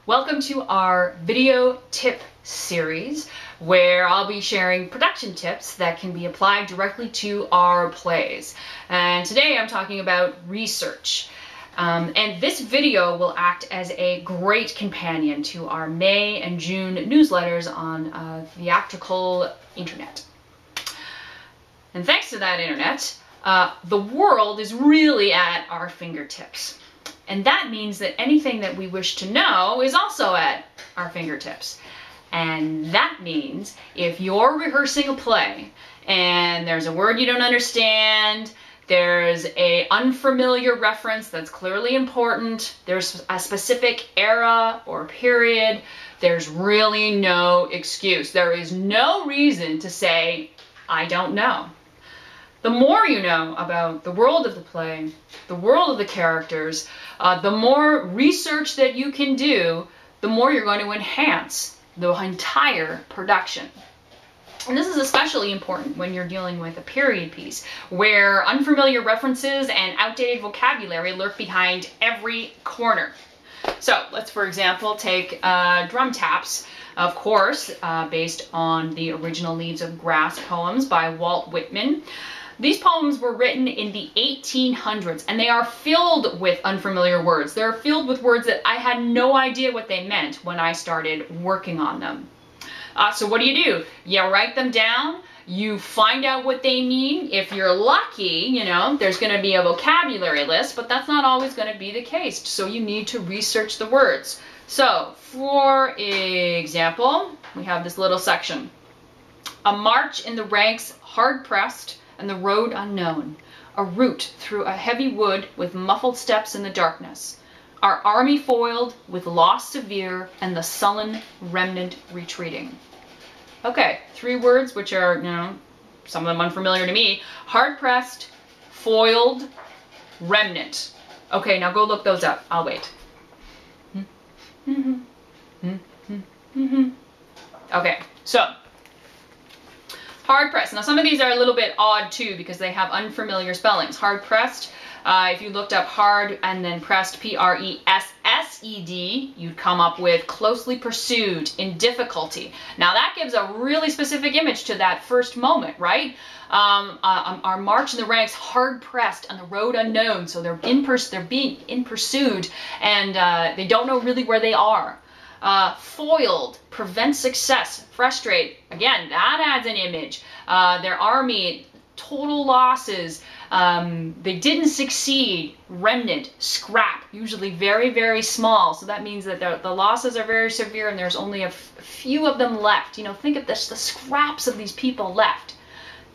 Welcome to our video tip series where I'll be sharing production tips that can be applied directly to our plays. And today I'm talking about research. And this video will act as a great companion to our May and June newsletters on theatrical internet. And thanks to that internet, the world is really at our fingertips. And that means that anything that we wish to know is also at our fingertips. And that means if you're rehearsing a play and there's a word you don't understand, there's an unfamiliar reference that's clearly important, there's a specific era or period, there's really no excuse. There is no reason to say, I don't know. The more you know about the world of the play, the world of the characters, the more research that you can do, the more you're going to enhance the entire production. And this is especially important when you're dealing with a period piece, where unfamiliar references and outdated vocabulary lurk behind every corner. So let's, for example, take drum taps, of course, based on the original Leaves of Grass poems by Walt Whitman. These poems were written in the 1800s, and they are filled with unfamiliar words. They're filled with words that I had no idea what they meant when I started working on them. So what do? You write them down, you find out what they mean. If you're lucky, you know, there's going to be a vocabulary list, but that's not always going to be the case. So you need to research the words. So, for example, we have this little section. A march in the ranks hard-pressed, and the road unknown, a route through a heavy wood with muffled steps in the darkness, our army foiled with loss severe and the sullen remnant retreating. Okay, 3 words which are, you know, some of them unfamiliar to me. Hard-pressed, foiled, remnant. Okay, now go look those up. I'll wait. Okay, so hard-pressed. Now some of these are a little bit odd too because they have unfamiliar spellings. Hard-pressed, if you looked up hard and then pressed, P-R-E-S-S-E-D, you'd come up with closely pursued, in difficulty. Now that gives a really specific image to that first moment, right? Our march in the ranks hard-pressed and the road unknown. So they're being in pursuit and they don't know really where they are. Foiled, prevent success, frustrate. Again, that adds an image. Their army, total losses. They didn't succeed. Remnant, scrap, usually very, very small. So that means that the losses are very severe and there's only a few of them left. You know, think of this, the scraps of these people left.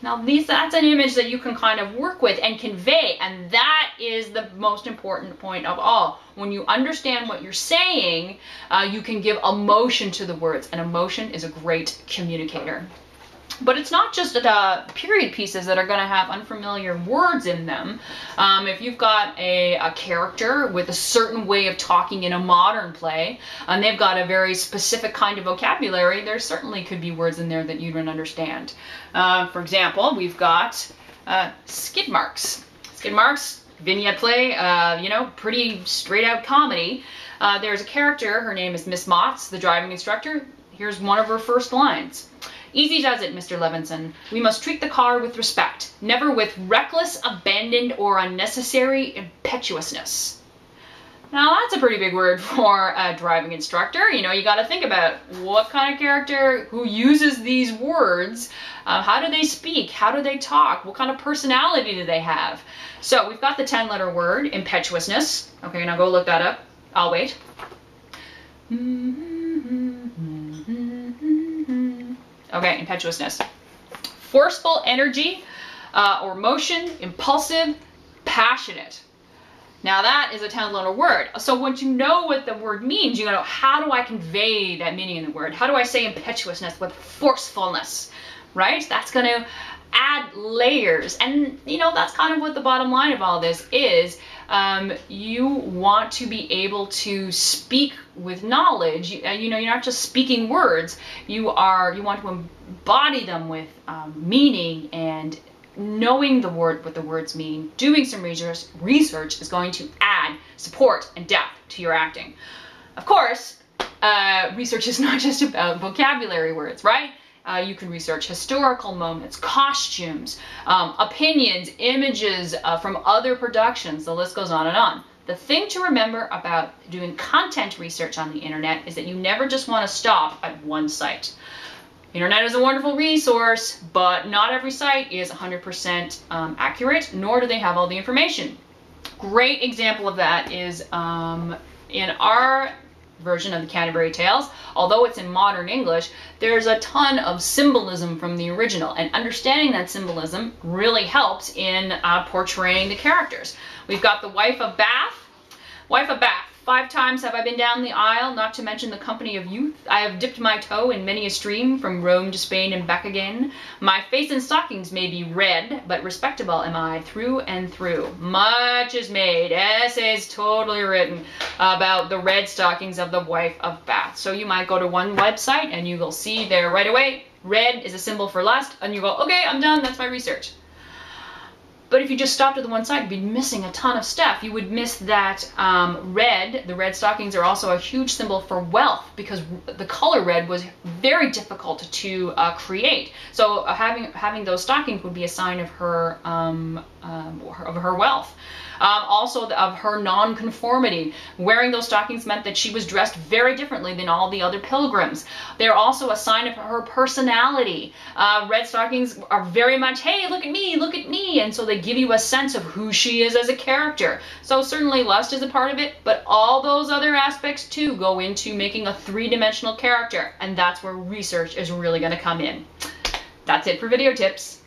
Now that's an image that you can kind of work with and convey, and that is the most important point of all. When you understand what you're saying, you can give emotion to the words, and emotion is a great communicator. But it's not just period pieces that are going to have unfamiliar words in them. If you've got a character with a certain way of talking in a modern play, and they've got a very specific kind of vocabulary, there certainly could be words in there that you don't understand. For example, we've got skid marks. Skid marks, vignette play, you know, pretty straight out comedy. There's a character, her name is Miss Motts, the driving instructor. Here's one of her first lines. Easy does it, Mr. Levinson. We must treat the car with respect, never with reckless, abandoned, or unnecessary impetuousness. Now that's a pretty big word for a driving instructor. You know, you got to think about what kind of character who uses these words. How do they speak? How do they talk? What kind of personality do they have? So we've got the 10-letter word, impetuousness. Okay, now go look that up. I'll wait. Okay, impetuousness. Forceful energy or motion, impulsive, passionate. Now that is a 10-letter word. So once you know what the word means, you know, how do I convey that meaning in the word? How do I say impetuousness with forcefulness, right? That's going to add layers. And, you know, that's kind of what the bottom line of all this is. You want to be able to speak with knowledge. You know, you're not just speaking words. You want to embody them with meaning and knowing what the words mean. Doing some research is going to add support and depth to your acting. Of course, research is not just about vocabulary words, right? You can research historical moments, costumes, opinions, images from other productions. The list goes on and on. The thing to remember about doing content research on the internet is that you never just want to stop at one site. Internet is a wonderful resource, but not every site is 100% accurate, nor do they have all the information. Great example of that is in our version of the Canterbury Tales, although it's in modern English, there's a ton of symbolism from the original, and understanding that symbolism really helps in portraying the characters. We've got the Wife of Bath. Wife of Bath. 5 times have I been down the aisle, not to mention the company of youth. I have dipped my toe in many a stream, from Rome to Spain and back again. My face in stockings may be red, but respectable am I through and through. Much is made, essays totally written about the red stockings of the Wife of Bath. So you might go to one website and you will see there right away, red is a symbol for lust, and you go, okay, I'm done, that's my research. But if you just stopped at the one side, you'd be missing a ton of stuff. You would miss that the red stockings are also a huge symbol for wealth, because the color red was very difficult to create. So having those stockings would be a sign of her wealth. Also of her non-conformity. Wearing those stockings meant that she was dressed very differently than all the other pilgrims. They're also a sign of her personality. Red stockings are very much, hey, look at me, and so they give you a sense of who she is as a character. So certainly lust is a part of it, but all those other aspects too go into making a 3-dimensional character, and that's where research is really going to come in. That's it for video tips.